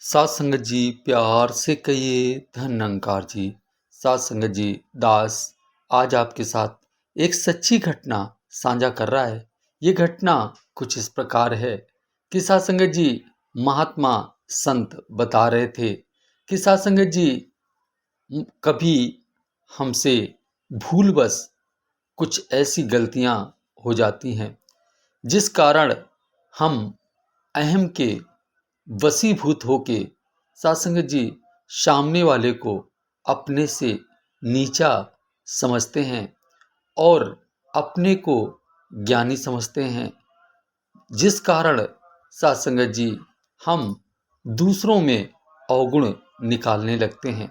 सात संगत जी प्यार से कहिए धन निरंकार जी। सात संगत जी दास आज आपके साथ एक सच्ची घटना साझा कर रहा है। ये घटना कुछ इस प्रकार है कि सात संगत जी महात्मा संत बता रहे थे कि सात संगत जी कभी हमसे भूलवश कुछ ऐसी गलतियां हो जाती हैं जिस कारण हम अहम के वशीभूत होके सात संगत जी सामने वाले को अपने से नीचा समझते हैं और अपने को ज्ञानी समझते हैं, जिस कारण सात संगत जी हम दूसरों में अवगुण निकालने लगते हैं।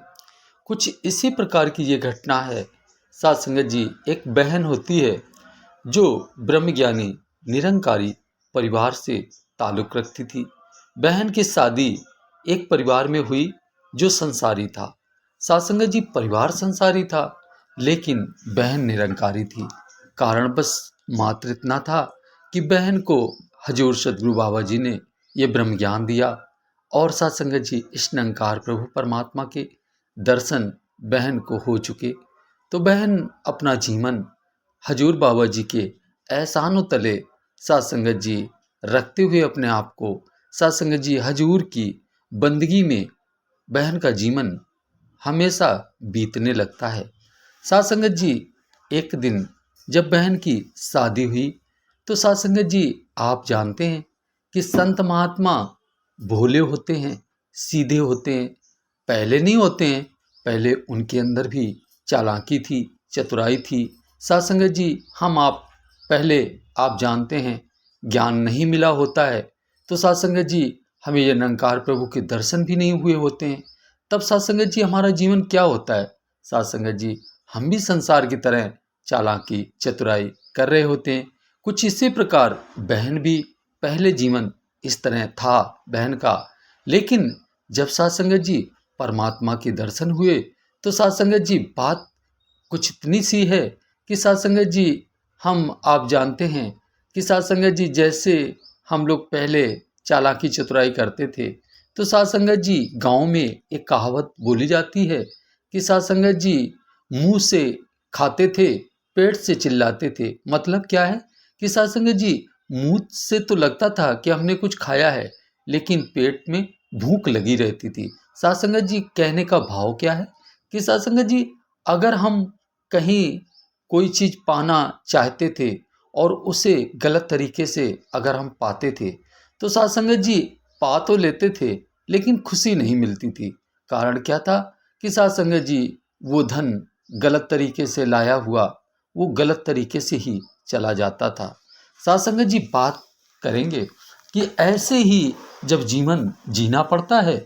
कुछ इसी प्रकार की ये घटना है। सात संगत जी एक बहन होती है जो ब्रह्मज्ञानी निरंकारी परिवार से ताल्लुक़ रखती थी। बहन की शादी एक परिवार में हुई जो संसारी था। सात संगत जी परिवार संसारी था लेकिन बहन निरंकारी थी। कारण बस मात्र इतना था कि बहन को हजूर सदगुरु बाबा जी ने ये ब्रह्म ज्ञान दिया और सात संगत जी इस निरंकार प्रभु परमात्मा के दर्शन बहन को हो चुके। तो बहन अपना जीवन हजूर बाबा जी के एहसानों तले सात संगत जी रखते हुए अपने आप को सात संगत जी हजूर की बंदगी में बहन का जीवन हमेशा बीतने लगता है। सात संगत जी एक दिन जब बहन की शादी हुई तो सात संगत जी आप जानते हैं कि संत महात्मा भोले होते हैं, सीधे होते हैं। पहले नहीं होते हैं, पहले उनके अंदर भी चालाकी थी, चतुराई थी। सात संगत जी हम आप पहले आप जानते हैं ज्ञान नहीं मिला होता है तो सात संगत जी हमें ये निरंकार प्रभु के दर्शन भी नहीं हुए होते हैं। तब सात संगत जी हमारा जीवन क्या होता है? सात संगत जी हम भी संसार की तरह चालाकी चतुराई कर रहे होते हैं। कुछ इसी प्रकार बहन भी पहले जीवन इस तरह था बहन का, लेकिन जब सात संगत जी परमात्मा के दर्शन हुए तो सात संगत जी बात कुछ इतनी सी है कि सात संगत जी हम आप जानते हैं कि सात संगत जी जैसे हम लोग पहले चालाकी चतुराई करते थे तो सात संगत जी गांव में एक कहावत बोली जाती है कि सात संगत जी मुंह से खाते थे, पेट से चिल्लाते थे। मतलब क्या है कि सात संगत जी मुंह से तो लगता था कि हमने कुछ खाया है लेकिन पेट में भूख लगी रहती थी। सात संगत जी कहने का भाव क्या है कि सात संगत जी अगर हम कहीं कोई चीज़ पाना चाहते थे और उसे गलत तरीके से अगर हम पाते थे तो सात संगत जी पा तो लेते थे लेकिन खुशी नहीं मिलती थी। कारण क्या था कि सात संगत जी वो धन गलत तरीके से लाया हुआ वो गलत तरीके से ही चला जाता था। सात संगत जी बात करेंगे कि ऐसे ही जब जीवन जीना पड़ता है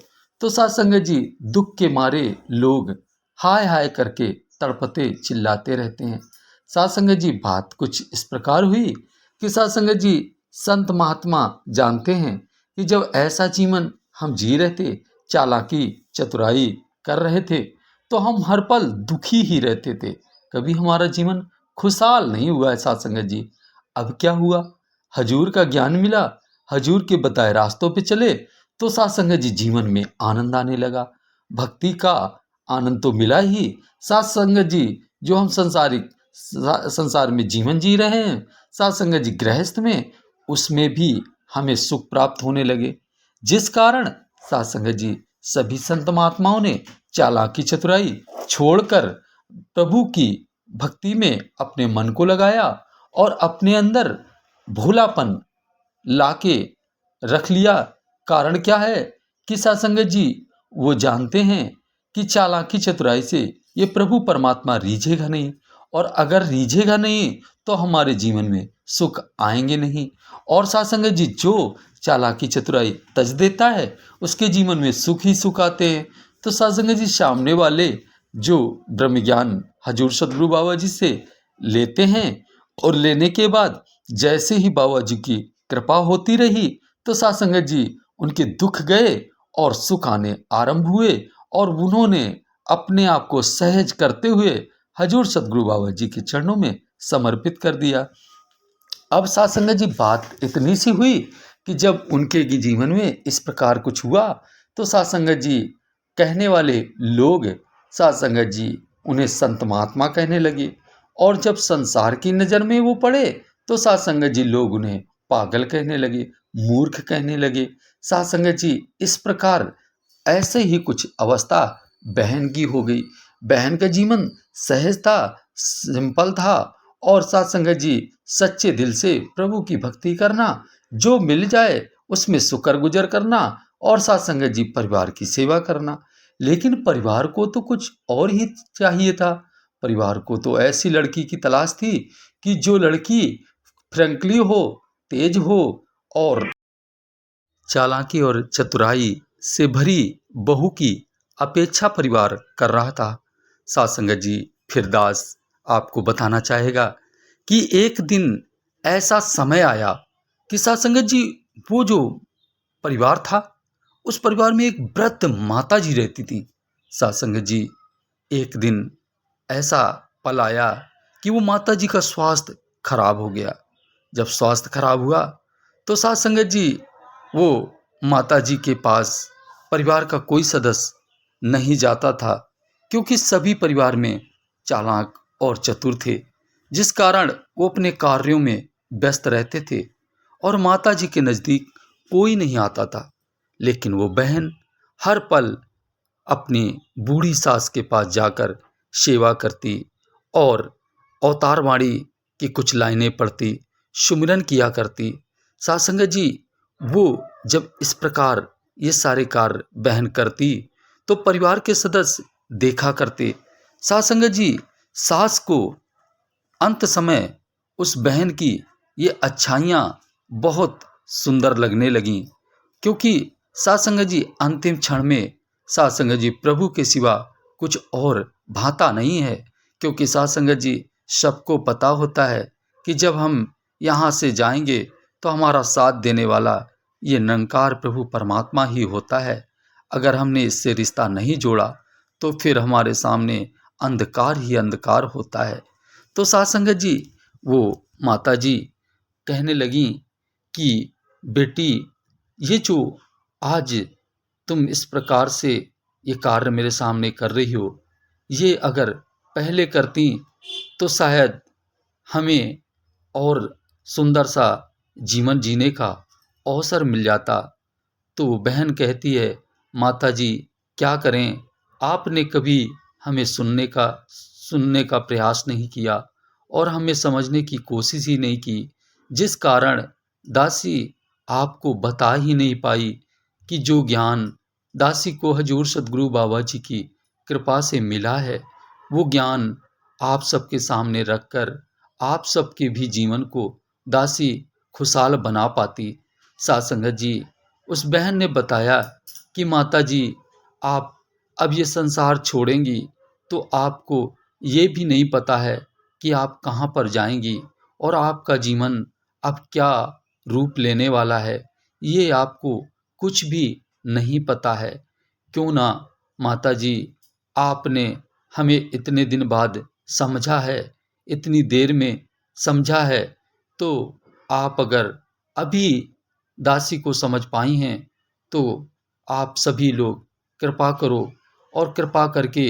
तो सात संगत जी दुख के मारे लोग हाय हाय करके तड़पते चिल्लाते रहते हैं। सात संगत जी बात कुछ इस प्रकार हुई कि सात संगत जी संत महात्मा जानते हैं कि जब ऐसा जीवन हम जी रहे थे, चालाकी चतुराई कर रहे थे तो हम हर पल दुखी ही रहते थे। कभी हमारा जीवन खुशहाल नहीं हुआ है सात संगत जी। अब क्या हुआ? हजूर का ज्ञान मिला, हजूर के बताए रास्तों पे चले तो सात संगत जी जीवन में आनंद आने लगा। भक्ति का आनंद तो मिला ही, सात संगत जी जो हम संसार में जीवन जी रहे हैं, सात संगत जी गृहस्थ में उसमें भी हमें सुख प्राप्त होने लगे। जिस कारण सात संगत जी सभी संत महात्माओं ने चालाकी चतुराई छोड़कर प्रभु की भक्ति में अपने मन को लगाया और अपने अंदर भोलापन लाके रख लिया। कारण क्या है कि सात संगत जी वो जानते हैं कि चालाकी चतुराई से ये प्रभु परमात्मा रीझेगा नहीं और अगर रीझेगा नहीं तो हमारे जीवन में सुख आएंगे नहीं। और सात संगत जी जो चालाकी चतुराई तज देता है उसके जीवन में सुख ही सुख आते हैं। तो सात संगत जी सामने वाले जो ब्रह्म ज्ञान हजूर सदगुरु बाबा जी से लेते हैं और लेने के बाद जैसे ही बाबा जी की कृपा होती रही तो सात संगत जी उनके दुख गए और सुख आने आरंभ हुए और उन्होंने अपने आप को सहज करते हुए हजूर सदगुरु बाबा जी के चरणों में समर्पित कर दिया। अब सात संगत जी बात इतनी सी हुई कि जब उनके जीवन में इस प्रकार कुछ हुआ तो साथ संगत जी कहने वाले लोग साथ संगत जी उन्हें संत महात्मा कहने लगे। और जब संसार की नज़र में वो पड़े तो साथ संगत जी लोग उन्हें पागल कहने लगे, मूर्ख कहने लगे। साथ संगत जी इस प्रकार ऐसे ही कुछ अवस्था बहन की हो गई। बहन का जीवन सहज था, सिंपल था। और साथ संगत जी सच्चे दिल से प्रभु की भक्ति करना, जो मिल जाए उसमें शुक्र गुजर करना, और साथ संगत जी परिवार की सेवा करना। लेकिन परिवार को तो कुछ और ही चाहिए था। परिवार को तो ऐसी लड़की की तलाश थी कि जो लड़की फ्रैंकली हो, तेज हो और चालाकी और चतुराई से भरी बहू की अपेक्षा परिवार कर रहा था। साथ संगत जी फिर दास आपको बताना चाहेगा कि एक दिन ऐसा समय आया कि साथ संगत जी वो जो परिवार था, उस परिवार में एक वृद्ध माता जी रहती थी। साथ संगत जी एक दिन ऐसा पल आया कि वो माता जी का स्वास्थ्य खराब हो गया। जब स्वास्थ्य खराब हुआ तो साथ संगत जी वो माता जी के पास परिवार का कोई सदस्य नहीं जाता था, क्योंकि सभी परिवार में चालाक और चतुर थे, जिस कारण वो अपने कार्यों में व्यस्त रहते थे और माता जी के नज़दीक कोई नहीं आता था। लेकिन वो बहन हर पल अपनी बूढ़ी सास के पास जाकर सेवा करती और अवतारवाणी की कुछ लाइनें पढ़ती, सुमिरन किया करती। साथ संगत जी वो जब इस प्रकार ये सारे कार्य बहन करती तो परिवार के सदस्य देखा करते। साथ संगत जी सास को अंत समय उस बहन की ये अच्छाइयाँ बहुत सुंदर लगने लगीं, क्योंकि साथ संगत जी अंतिम क्षण में साथ संगत जी प्रभु के सिवा कुछ और भाता नहीं है। क्योंकि साथ संगत जी सबको पता होता है कि जब हम यहाँ से जाएंगे तो हमारा साथ देने वाला ये निरंकार प्रभु परमात्मा ही होता है। अगर हमने इससे रिश्ता नहीं जोड़ा तो फिर हमारे सामने अंधकार ही अंधकार होता है। तो साथ संगत जी वो माता जी कहने लगी कि बेटी, ये जो आज तुम इस प्रकार से ये कार्य मेरे सामने कर रही हो, ये अगर पहले करती तो शायद हमें और सुंदर सा जीवन जीने का अवसर मिल जाता। तो बहन कहती है, माता जी क्या करें, आपने कभी हमें सुनने का प्रयास नहीं किया और हमें समझने की कोशिश ही नहीं की, जिस कारण दासी आपको बता ही नहीं पाई कि जो ज्ञान दासी को हजूर सदगुरु बाबा जी की कृपा से मिला है, वो ज्ञान आप सबके सामने रखकर आप सबके भी जीवन को दासी खुशहाल बना पाती। साथ संगत जी उस बहन ने बताया कि माता जी, आप अब ये संसार छोड़ेंगी तो आपको ये भी नहीं पता है कि आप कहाँ पर जाएंगी और आपका जीवन अब क्या रूप लेने वाला है, ये आपको कुछ भी नहीं पता है। क्यों ना माता जी, आपने हमें इतने दिन बाद समझा है, इतनी देर में समझा है, तो आप अगर अभी दासी को समझ पाई हैं तो आप सभी लोग कृपा करो और कृपा करके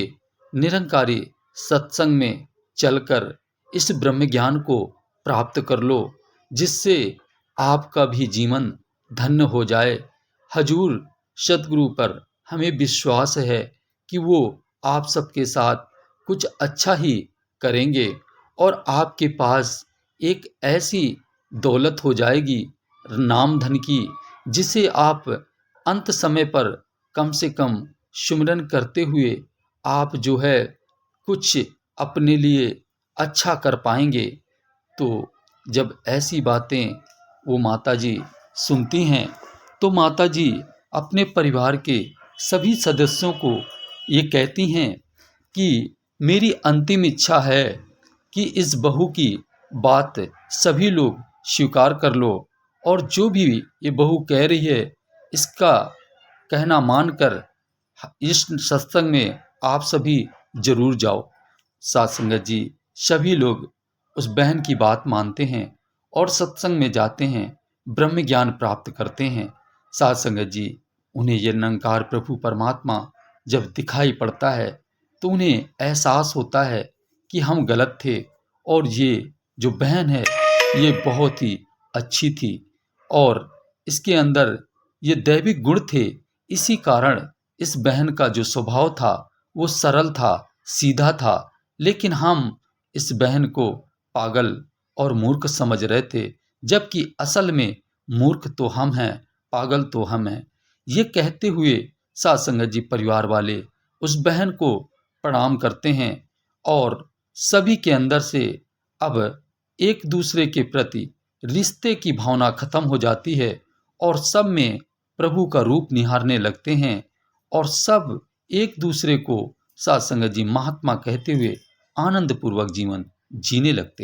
निरंकारी सत्संग में चलकर इस ब्रह्म ज्ञान को प्राप्त कर लो, जिससे आपका भी जीवन धन्य हो जाए। हजूर सतगुरु पर हमें विश्वास है कि वो आप सबके साथ कुछ अच्छा ही करेंगे और आपके पास एक ऐसी दौलत हो जाएगी नाम धन की, जिसे आप अंत समय पर कम से कम सुमिरन करते हुए आप जो है कुछ अपने लिए अच्छा कर पाएंगे। तो जब ऐसी बातें वो माताजी सुनती हैं तो माताजी अपने परिवार के सभी सदस्यों को ये कहती हैं कि मेरी अंतिम इच्छा है कि इस बहू की बात सभी लोग स्वीकार कर लो और जो भी ये बहू कह रही है इसका कहना मानकर इस सत्संग में आप सभी जरूर जाओ। साथ संगत जी सभी लोग उस बहन की बात मानते हैं और सत्संग में जाते हैं, ब्रह्म ज्ञान प्राप्त करते हैं। साथ संगत जी उन्हें ये निरंकार प्रभु परमात्मा जब दिखाई पड़ता है तो उन्हें एहसास होता है कि हम गलत थे और ये जो बहन है ये बहुत ही अच्छी थी और इसके अंदर ये दैविक गुण थे। इसी कारण इस बहन का जो स्वभाव था वो सरल था, सीधा था, लेकिन हम इस बहन को पागल और मूर्ख समझ रहे थे, जबकि असल में मूर्ख तो हम हैं, पागल तो हम हैं। ये कहते हुए साथ संगत जी परिवार वाले उस बहन को प्रणाम करते हैं और सभी के अंदर से अब एक दूसरे के प्रति रिश्ते की भावना खत्म हो जाती है और सब में प्रभु का रूप निहारने लगते हैं और सब एक दूसरे को साथ संगत जी महात्मा कहते हुए आनंद पूर्वक जीवन जीने लगते हैं।